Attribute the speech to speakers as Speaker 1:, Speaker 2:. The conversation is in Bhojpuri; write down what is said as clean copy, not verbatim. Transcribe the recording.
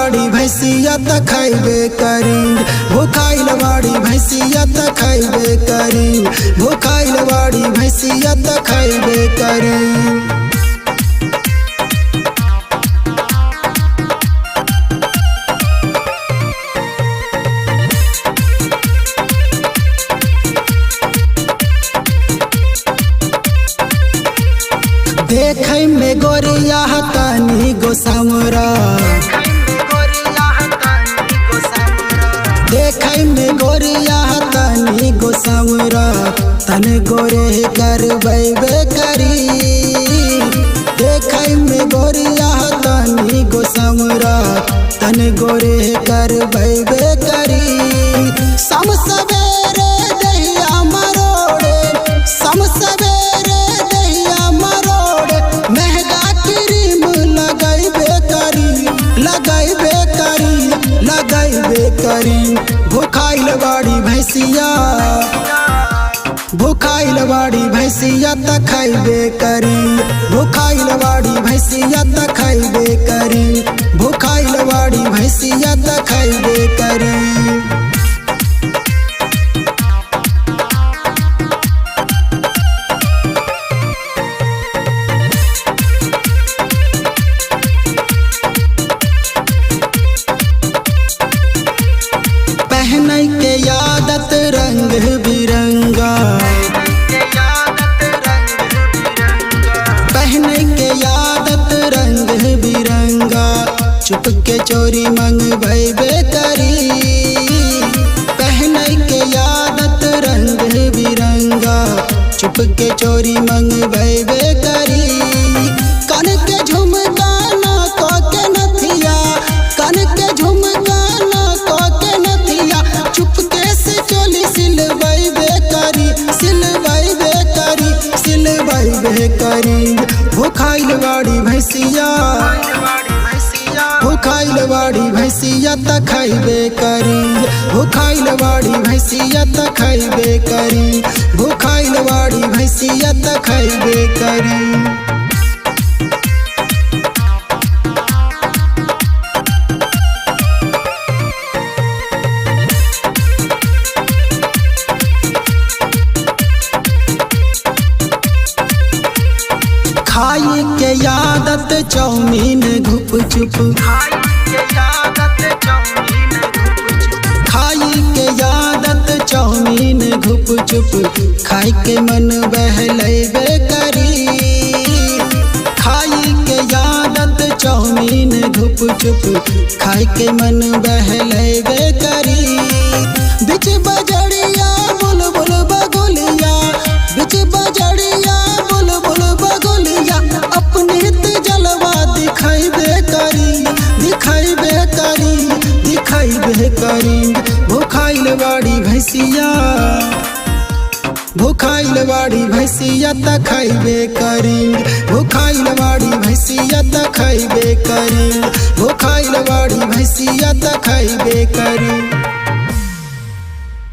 Speaker 1: बाड़ी भैंसिया त खैबे करी, भूखाइल बाड़ी भैंसिया त खैबे करी, भूखाइल बाड़ी भैंसिया त खैबे करी। देखे में गोरिया तनी गोसामरा, देखे में गोरिया तनी गोसामरा, तन गोरे करबे करी। देखे में गोरिया तनी गोसामरा, तन गोरे करबे करी। सम सवेरे दहिया मरोड़े, सम सवेरे दहिया मरोड़े, महंगा क्रीम लगैबे करी, लगैबे करी, लगैबे करी। भूखाइल बाड़ी भैंसिया, भूखाइल बाड़ी भैंसिया त खैबे करी, भूखाइल बाड़ी भैंसिया त खैबे करी, भूखाइल बाड़ी भैंसिया त खैबे करी। पहनै के आदत रंग बिरंगा, पहनै के आदत रंग बिरंगा, चुप के चोरी मंगबे करी। पहनै के आदत रंग बिरंगा, चुप के चोरी मंगबे करी। कन के झुमका ना को के नथिया, कन के झुमका ना को के नथिया, चुपके से चोली सिलबे करी, सिलबे करी, सिलबे करी। भूखाइल बाड़ी भैंसिया, भूखाइल बाड़ी भैंसिया त खैबे करी, भूखाइल बाड़ी भैंसिया त खैबे करी, भूखाइल बाड़ी भैंसिया त खैबे करी। खाई के आदत चाउमीन घुप चुप, खाई के आदत चाउमीन घुप चुप, खाई के मन बहलैबे करी। खाई के आदत चाउमीन घुप चुप, खाई के मन बहलैबे करी। बिच बजड़िया बुलबुल बगुलिया, बिच बजड़िया बुलबुल बगुलिया, अपने जलवा दिखैबे करी, दिखैबे करी, दिखैबे करी। भूखाइल बाड़ी भैंसिया, भूखाइल बाड़ी भैंसिया त खैबे करी, भूखाइल बाड़ी भैंसिया त खैबे करी, भूखाइल बाड़ी भैंसिया त खैबे करी।